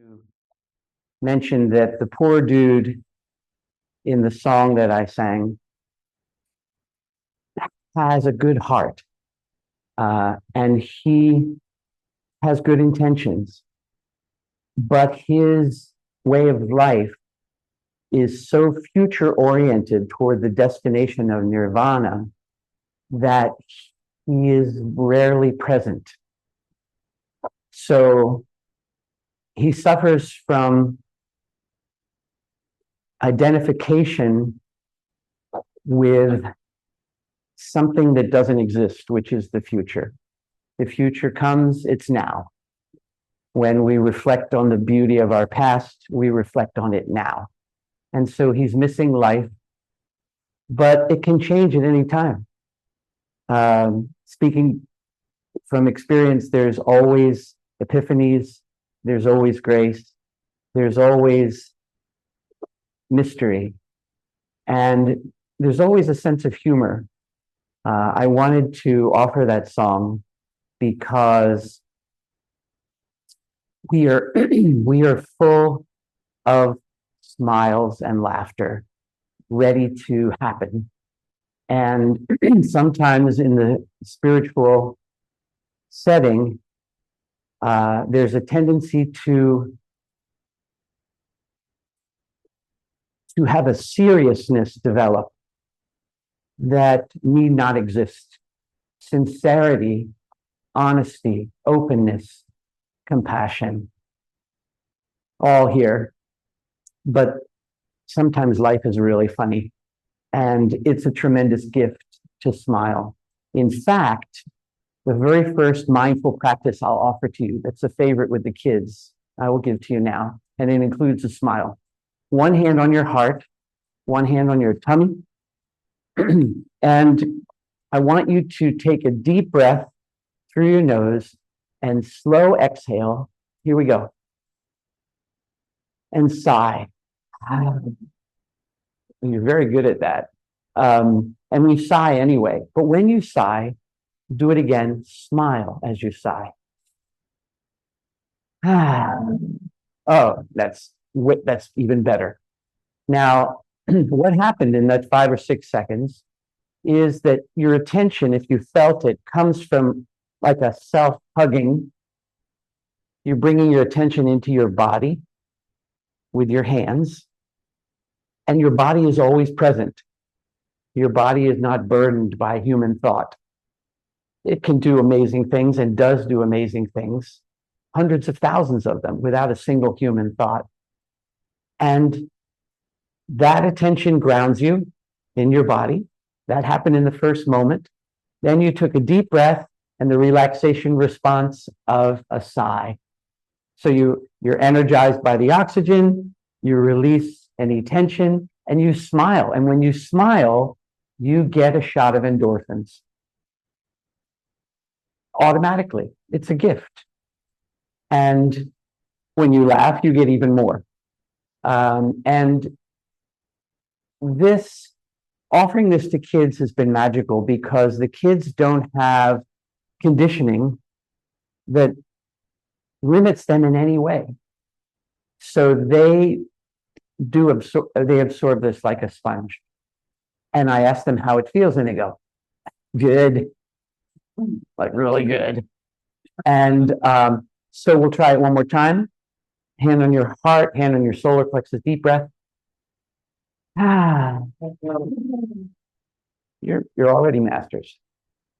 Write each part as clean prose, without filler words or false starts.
to mention that the poor dude in the song that I sang has a good heart, and he has good intentions, but his way of life is so future oriented toward the destination of nirvana that he is rarely present. So he suffers from identification with something that doesn't exist, which is the future. The future comes, it's now. When we reflect on the beauty of our past, we reflect on it now. And so he's missing life, but it can change at any time. Speaking from experience, there's always epiphanies, there's always grace, there's always mystery, and there's always a sense of humor. I wanted to offer that song because we are we are full of smiles and laughter ready to happen. And sometimes in the spiritual setting, there's a tendency to have a seriousness develop that need not exist. Sincerity, honesty, openness, compassion, all here. But sometimes life is really funny, and it's a tremendous gift to smile. In fact, the very first mindful practice I'll offer to you, that's a favorite with the kids, I will give to you now, and it includes a smile. One hand on your heart, one hand on your tummy, and I want you to take a deep breath through your nose and slow exhale. Here we go. And sigh. You're very good at that. And we sigh anyway. But when you sigh, do it again. Smile as you sigh. Oh, that's even better. Now, what happened in that 5 or 6 seconds is that your attention, if you felt it, comes from like a self-hugging. You're bringing your attention into your body with your hands, and your body is always present. Your body is not burdened by human thought. It can do amazing things and does do amazing things, hundreds of thousands of them without a single human thought. And that attention grounds you in your body. That happened in the first moment. Then you took a deep breath and the relaxation response of a sigh. So you're energized by the oxygen, you release any tension, and you smile. And when you smile, you get a shot of endorphins. Automatically, it's a gift. And when you laugh, you get even more. And offering this to kids has been magical because the kids don't have conditioning that limits them in any way. So they absorb this like a sponge. And I ask them how it feels, and they go, good, like really good. And so we'll try it one more time. Hand on your heart, hand on your solar plexus, deep breath. You're already masters.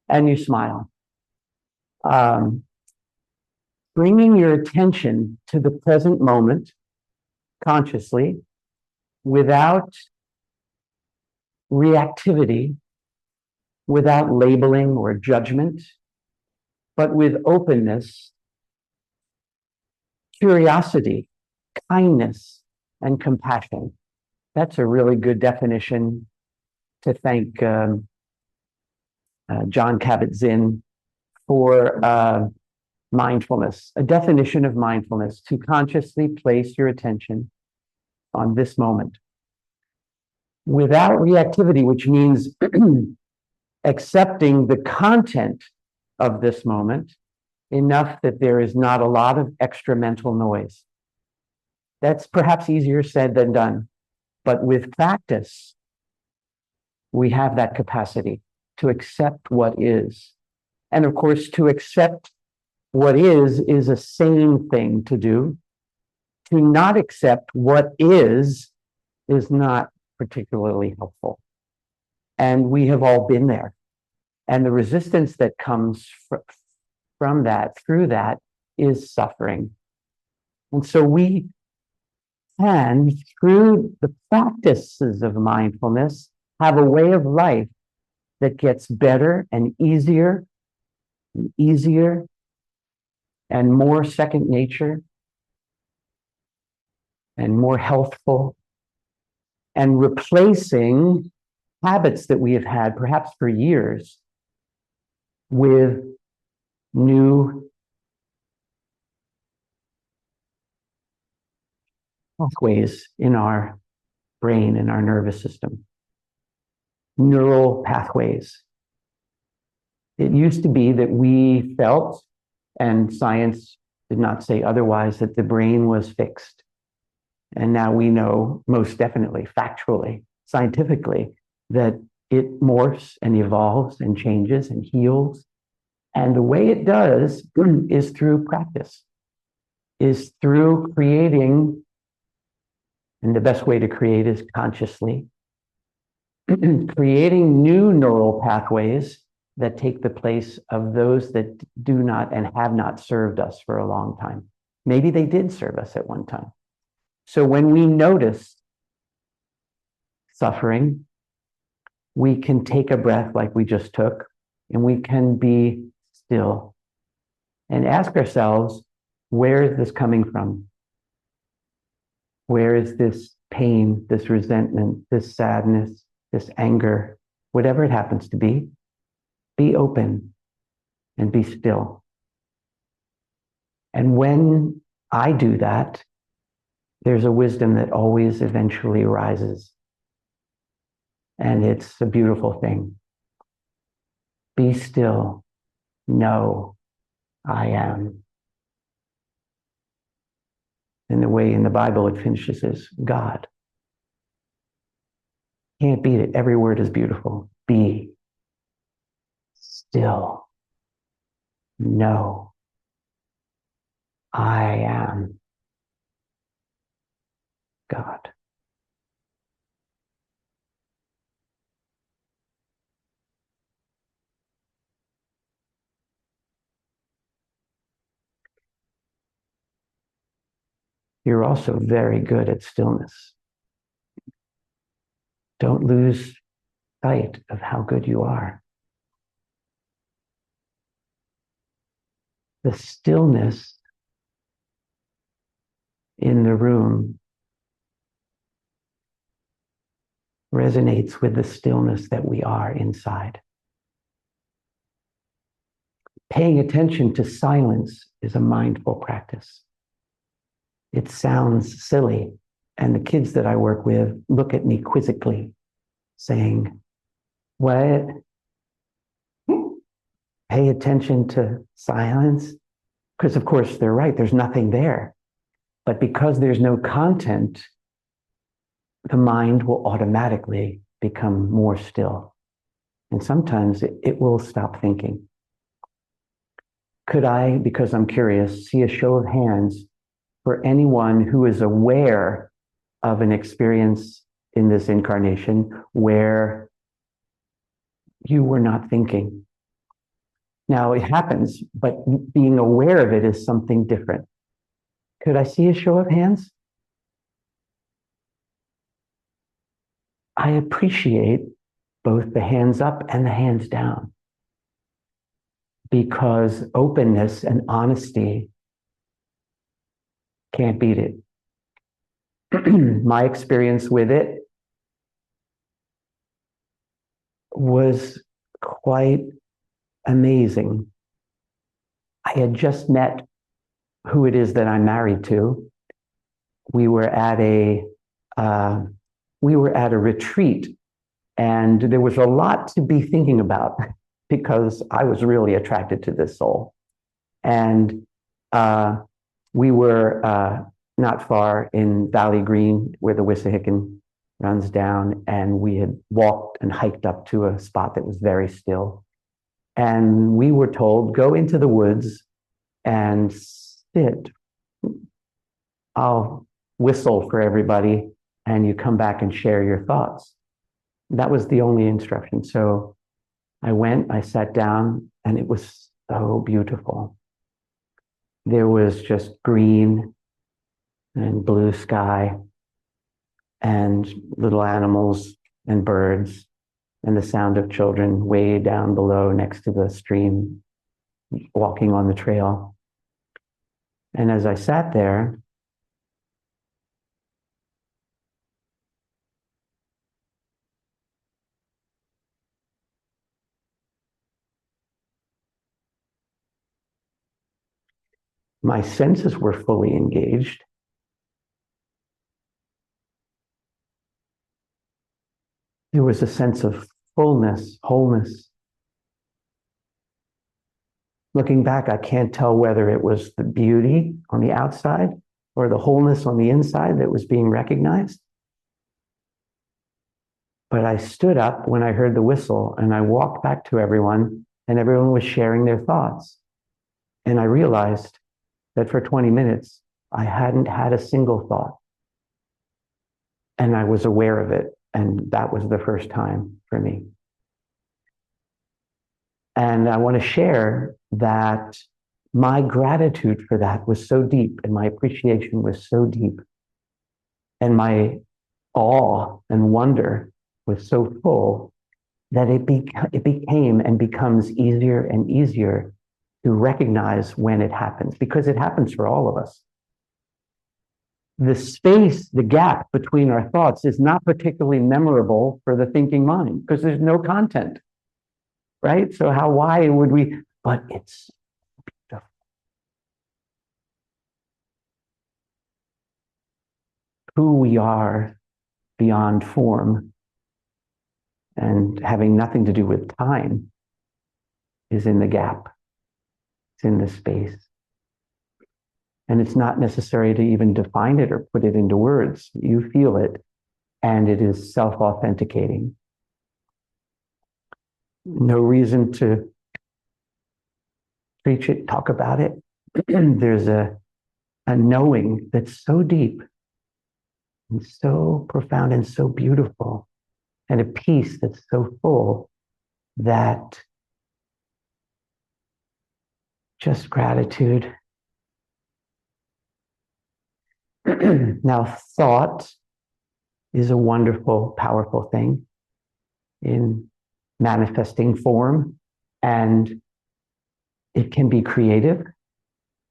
And you smile. Bringing your attention to the present moment consciously without reactivity, without labeling or judgment, but with openness, curiosity, kindness, and compassion. That's a really good definition to thank John Kabat-Zinn for mindfulness. A definition of mindfulness: to consciously place your attention on this moment without reactivity, which means accepting the content of this moment enough that there is not a lot of extra mental noise. That's perhaps easier said than done. But with practice, we have that capacity to accept what is. And of course, to accept what is a sane thing to do. To not accept what is not particularly helpful. And we have all been there. And the resistance that comes from that, through that, is suffering. And so we can, through the practices of mindfulness, have a way of life that gets better and easier and more second nature and more healthful, and replacing habits that we have had perhaps for years with new pathways in our brain and our nervous system. Neural pathways. It used to be that we felt, and science did not say otherwise, that the brain was fixed. And now we know most definitely, factually, scientifically, that it morphs and evolves and changes and heals. And the way it does is through practice, is through creating, and the best way to create is consciously, creating new neural pathways that take the place of those that do not and have not served us for a long time. Maybe they did serve us at one time. So when we notice suffering, we can take a breath like we just took, and we can be still and ask ourselves, where is this coming from? Where is this pain, this resentment, this sadness, this anger, whatever it happens to be? Be open and be still. And when I do that, there's a wisdom that always eventually arises. And it's a beautiful thing. Be still. Know I am. And the way in the Bible it finishes is God. Can't beat it. Every word is beautiful. Be still. Know I am God. You're also very good at stillness. Don't lose sight of how good you are. The stillness in the room resonates with the stillness that we are inside. Paying attention to silence is a mindful practice. It sounds silly, and the kids that I work with look at me quizzically, saying, "What? Pay attention to silence?" Because, of course, they're right, there's nothing there. But because there's no content, the mind will automatically become more still. And sometimes it will stop thinking. Could I, because I'm curious, see a show of hands for anyone who is aware of an experience in this incarnation where you were not thinking? Now, it happens, but being aware of it is something different. Could I see a show of hands? I appreciate both the hands up and the hands down, because openness and honesty can't beat it. My experience with it was quite amazing. I had just met who it is that I'm married to. We were at a retreat, and there was a lot to be thinking about because I was really attracted to this soul. And we were not far in Valley Green, where the Wissahickon runs down, and we had walked and hiked up to a spot that was very still. And we were told, go into the woods and sit. I'll whistle for everybody, and you come back and share your thoughts. That was the only instruction. So I went, I sat down, and it was so beautiful. There was just green and blue sky and little animals and birds and the sound of children way down below next to the stream, walking on the trail. And as I sat there, my senses were fully engaged. There was a sense of fullness, wholeness. Looking back, I can't tell whether it was the beauty on the outside or the wholeness on the inside that was being recognized. But I stood up when I heard the whistle, and I walked back to everyone, and everyone was sharing their thoughts. And I realized that for 20 minutes, I hadn't had a single thought. And I was aware of it. And that was the first time for me. And I want to share that my gratitude for that was so deep, and my appreciation was so deep, and my awe and wonder was so full that it became and becomes easier and easier to recognize when it happens, because it happens for all of us. The space, the gap between our thoughts is not particularly memorable for the thinking mind because there's no content, right? So why would we, but it's beautiful. Who we are beyond form and having nothing to do with time is in the gap. It's in the space. And it's not necessary to even define it or put it into words. You feel it, and it is self-authenticating. No reason to preach it, talk about it. There's a knowing that's so deep and so profound and so beautiful, and a peace that's so full that just gratitude. Now, thought is a wonderful, powerful thing in manifesting form, and it can be creative,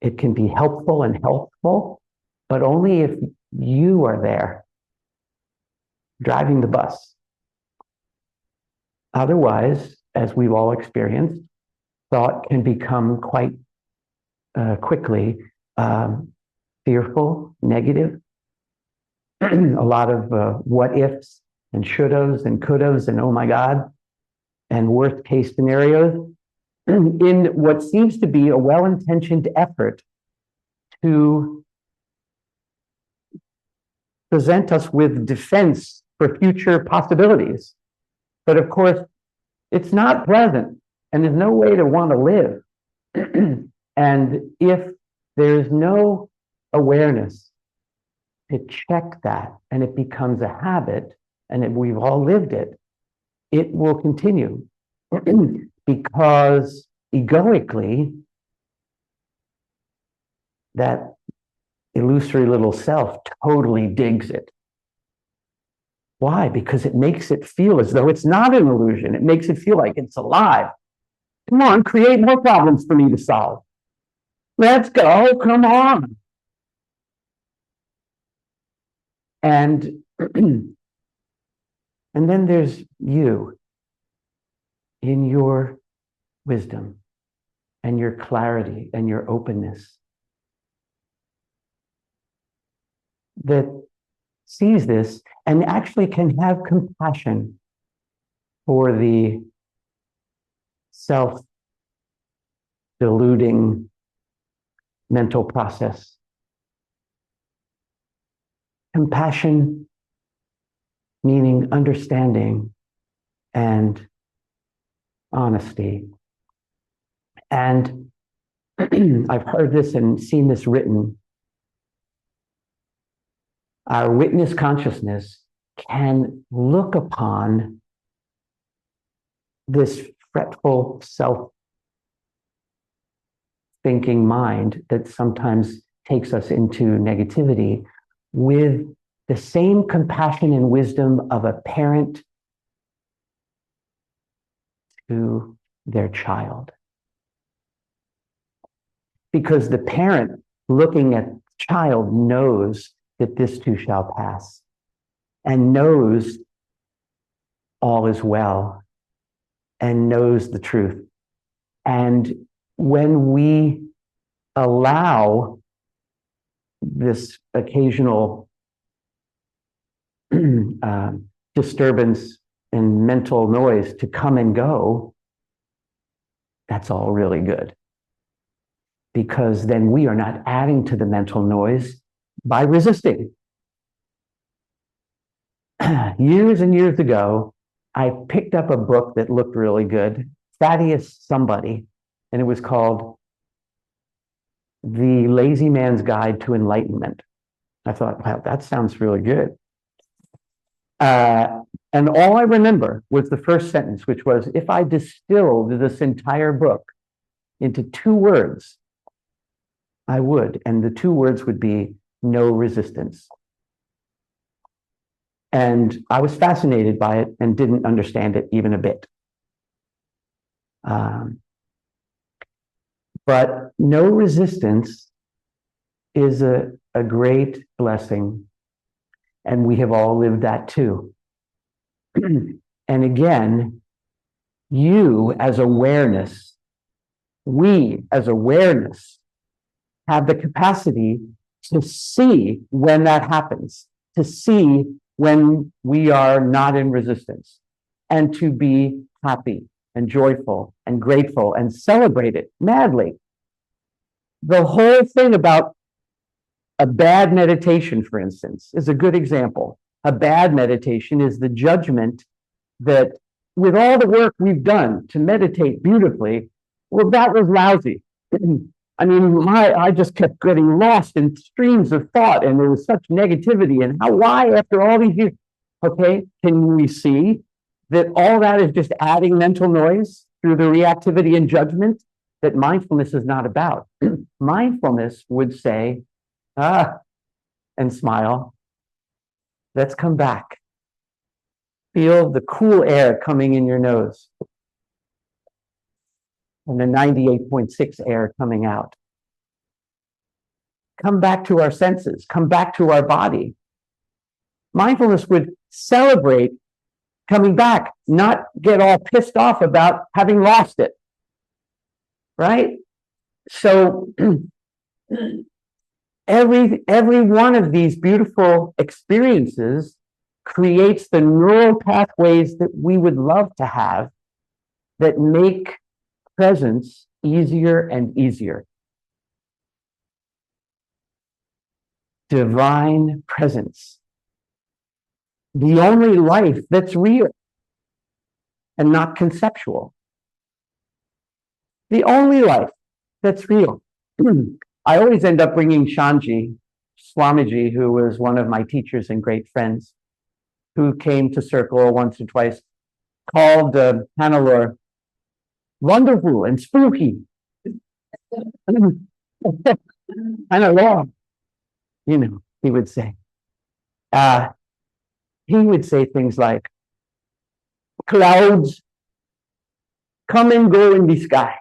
it can be helpful and helpful, but only if you are there driving the bus. Otherwise, as we've all experienced, thought can become quite quickly fearful, negative, a lot of what ifs and should haves and could haves and oh my God, and worst case scenarios in what seems to be a well-intentioned effort to present us with defense for future possibilities. But of course, it's not pleasant, and there's no way to want to live. And if there's no awareness to check that, and it becomes a habit, and we've all lived it, it will continue. Because egoically, that illusory little self totally digs it. Why? Because it makes it feel as though it's not an illusion. It makes it feel like it's alive. Come on, create more problems for me to solve. Let's go, come on. And and then there's you in your wisdom and your clarity and your openness that sees this and actually can have compassion for the self-deluding mental process compassion, meaning understanding and honesty. And I've heard this and seen this written. Our witness consciousness can look upon this fretful, self-thinking mind that sometimes takes us into negativity with the same compassion and wisdom of a parent to their child. Because the parent looking at the child knows that this too shall pass and knows all is well and knows the truth. And when we allow this occasional disturbance and mental noise to come and go, that's all really good. Because then we are not adding to the mental noise by resisting. Years and years ago, I picked up a book that looked really good, Thaddeus somebody, and it was called The Lazy Man's Guide to Enlightenment. I thought, wow, that sounds really good. And all I remember was the first sentence, which was, if I distilled this entire book into 2 words, I would. And the 2 words would be no resistance. And I was fascinated by it and didn't understand it even a bit. But no resistance is a great blessing. And we have all lived that too. And again, you as awareness, we as awareness have the capacity to see when that happens, to see when we are not in resistance, and to be happy and joyful and grateful and celebrate it madly. The whole thing about a bad meditation, for instance, is a good example. A bad meditation is the judgment that with all the work we've done to meditate beautifully, well, that was lousy. I mean, I just kept getting lost in streams of thought, and there was such negativity. And why, after all these years? Okay, can we see that all that is just adding mental noise through the reactivity and judgment that mindfulness is not about? Mindfulness would say, and smile. Let's come back. Feel the cool air coming in your nose and the 98.6 air coming out. Come back to our senses. Come back to our body. Mindfulness would celebrate coming back, not get all pissed off about having lost it. Right? So every one of these beautiful experiences creates the neural pathways that we would love to have that make presence easier and easier. Divine presence. The only life that's real and not conceptual. The only life that's real. I always end up bringing Shanji, Swamiji, who was one of my teachers and great friends, who came to Circle once or twice, called Hannelore wonderful and spooky. Hannelore, you know, he would say. He would say things like, clouds come and go in the sky,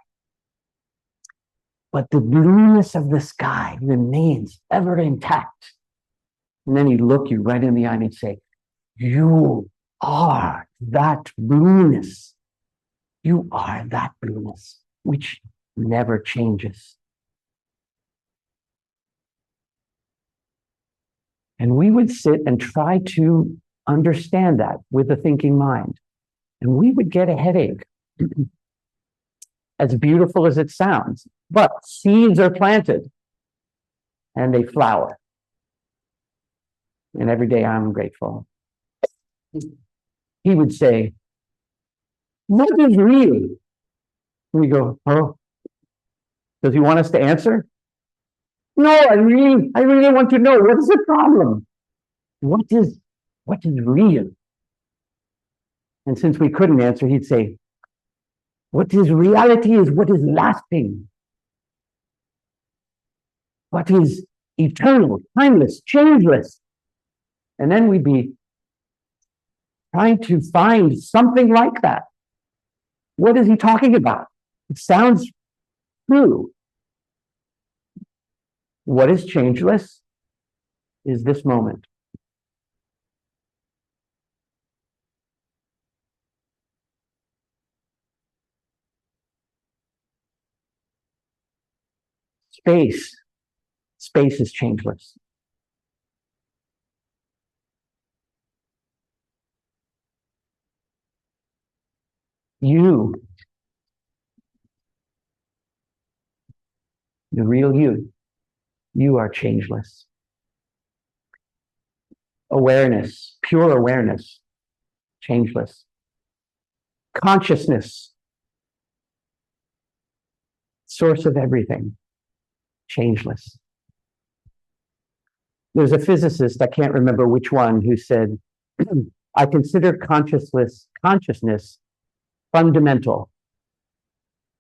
but the blueness of the sky remains ever intact. And then he'd look you right in the eye and he'd say, you are that blueness. You are that blueness, which never changes. And we would sit and try to understand that with the thinking mind. And we would get a headache, as beautiful as it sounds. But seeds are planted and they flower. and every day I'm grateful. He would say, what is real? And we go, oh, does he want us to answer? No, I really want to know, what is the problem? What is real? And since we couldn't answer, he'd say, what is reality is what is lasting. What is eternal, timeless, changeless. And then we'd be trying to find something like that. What is he talking about? It sounds true. What is changeless is this moment. Space is changeless. You, the real you are changeless. Awareness, pure awareness, changeless. Consciousness, source of everything, changeless. There's a physicist, I can't remember which one, who said, I consider consciousness fundamental.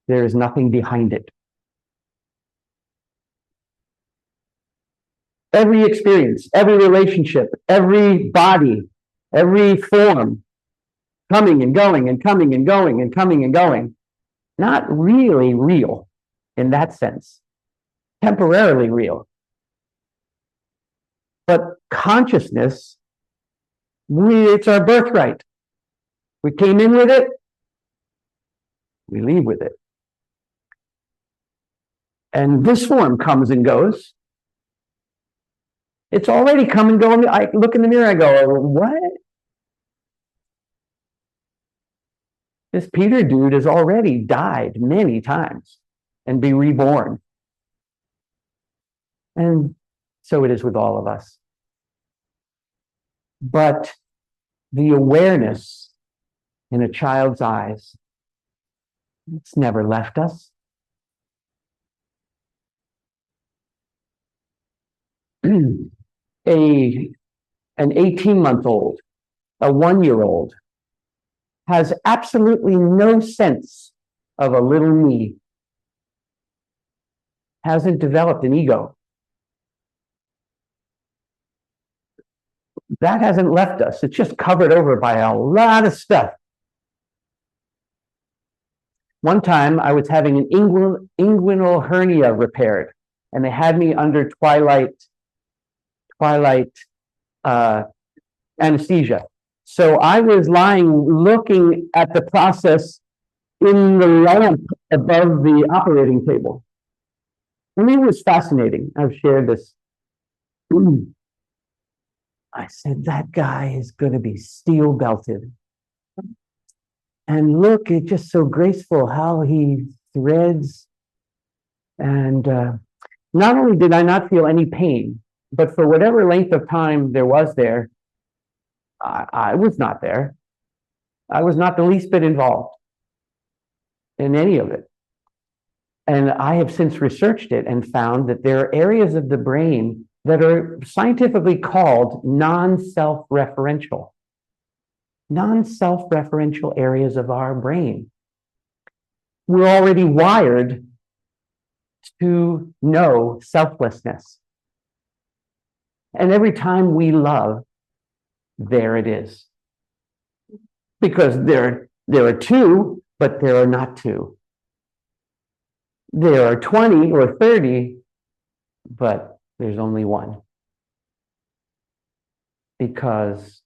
There is nothing behind it. Every experience, every relationship, every body, every form, coming and going and coming and going and coming and going, not really real in that sense, temporarily real. But consciousness, it's our birthright. We came in with it, we leave with it. And this form comes and goes. It's already come and go. I look in the mirror, I go, what? This Peter dude has already died many times and be reborn. And so it is with all of us. But the awareness in a child's eyes, it's never left us. An 18-month-old, a 1-year-old, has absolutely no sense of a little me, hasn't developed an ego. That hasn't left us. It's just covered over by a lot of stuff. One time I was having an inguinal hernia repaired, and they had me under twilight anesthesia. So I was lying looking at the process in the lamp above the operating table. I mean, it was fascinating. I've shared this. I said, that guy is going to be steel belted. And look, it's just so graceful how he threads. And not only did I not feel any pain, but for whatever length of time there was there, I was not there. I was not the least bit involved in any of it. And I have since researched it and found that there are areas of the brain that are scientifically called non-self-referential. Non-self-referential areas of our brain. We're already wired to know selflessness. And every time we love, there it is. Because there are two, but there are not two. There are 20 or 30, but there's only one. Because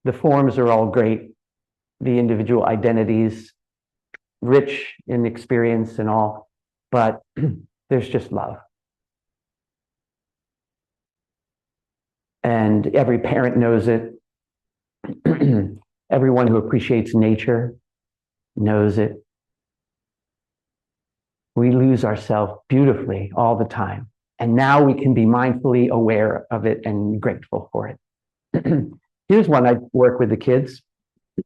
the forms are all great, the individual identities, rich in experience and all, but there's just love. And every parent knows it. Everyone who appreciates nature knows it. We lose ourselves beautifully all the time And now we can be mindfully aware of it and grateful for it. Here's one I work with the kids.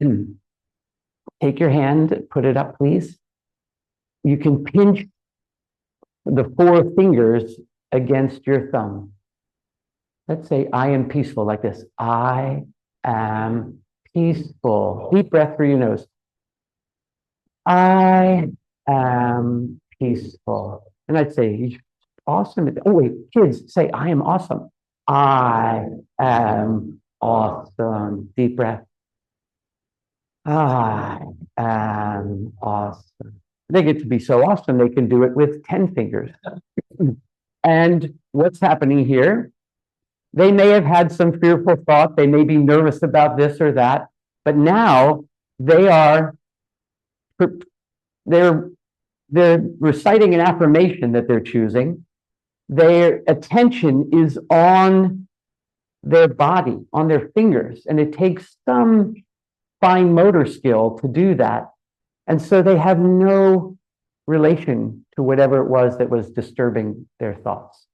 Take your hand, put it up, please. You can pinch the 4 fingers against your thumb. Let's say, I am peaceful, like this. I am peaceful. Deep breath through your nose. I am peaceful. And I'd say, awesome. Oh, wait, kids, say, I am awesome. I am awesome. Deep breath. I am awesome. They get to be so awesome, they can do it with 10 fingers. And what's happening here? They may have had some fearful thought. They may be nervous about this or that, but now they're reciting an affirmation that they're choosing. Their attention is on their body, on their fingers, and it takes some fine motor skill to do that. And so they have no relation to whatever it was that was disturbing their thoughts.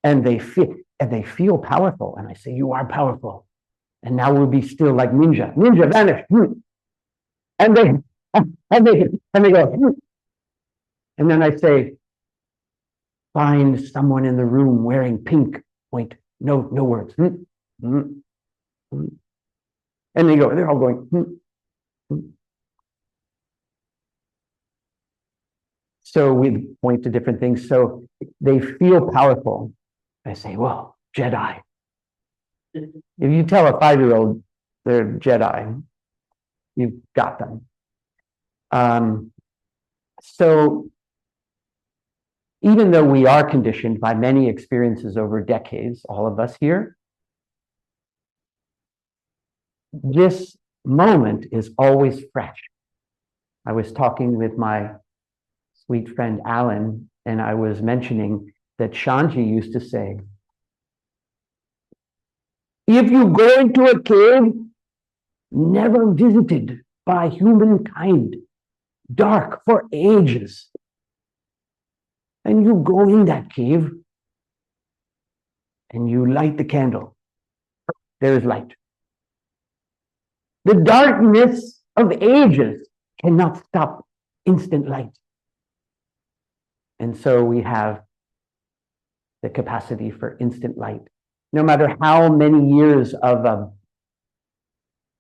And they feel powerful. And I say, you are powerful. And now we'll be still like ninja. Ninja, vanish. And they go. And then I say, find someone in the room wearing pink. Wait, no words. And they go, they're all going. So we point to different things. So they feel powerful. I say, well, Jedi. If you tell a 5-year-old they're Jedi, you've got them. So even though we are conditioned by many experiences over decades, all of us here, this moment is always fresh. I was talking with my sweet friend Alan, and I was mentioning that Shanji used to say, if you go into a cave never visited by humankind, dark for ages, and you go in that cave and you light the candle, there is light. The darkness of ages cannot stop instant light. And so we have the capacity for instant light. No matter how many years of a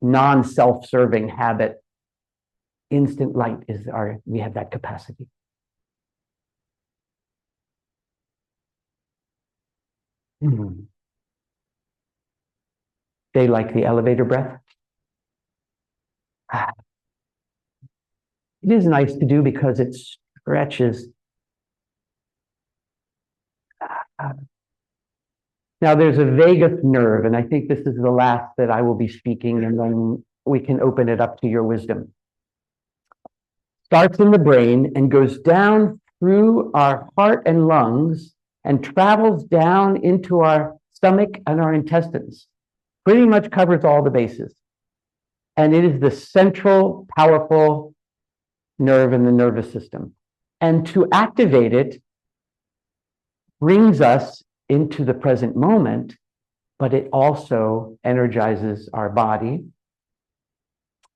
non-self-serving habit, instant light is we have that capacity. They like the elevator breath. It is nice to do because it stretches. Now there's a vagus nerve, and I think this is the last that I will be speaking, and then we can open it up to your wisdom. Starts in the brain and goes down through our heart and lungs and travels down into our stomach and our intestines. Pretty much covers all the bases. And it is the central, powerful nerve in the nervous system. And to activate it brings us into the present moment, but it also energizes our body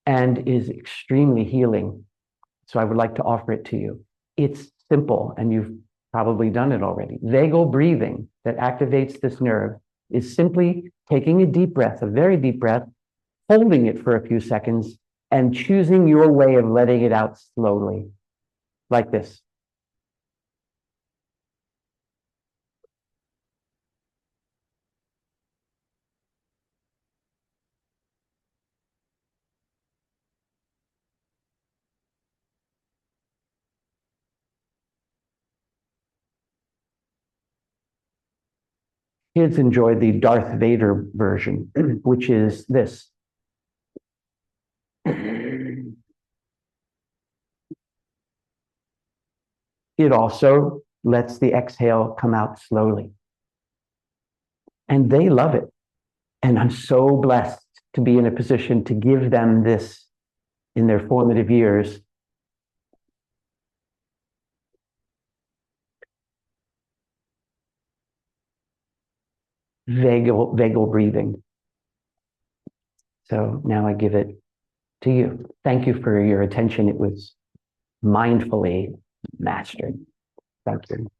and is extremely healing. So I would like to offer it to you. It's simple, and you've probably done it already. Vagal breathing that activates this nerve is simply taking a deep breath, a very deep breath, holding it for a few seconds, and choosing your way of letting it out slowly, like this. Kids enjoy the Darth Vader version, which is this. It also lets the exhale come out slowly. And they love it. And I'm so blessed to be in a position to give them this in their formative years. vagal breathing. So now I give it to you. Thank you for your attention. It was mindfully mastered. Thank you.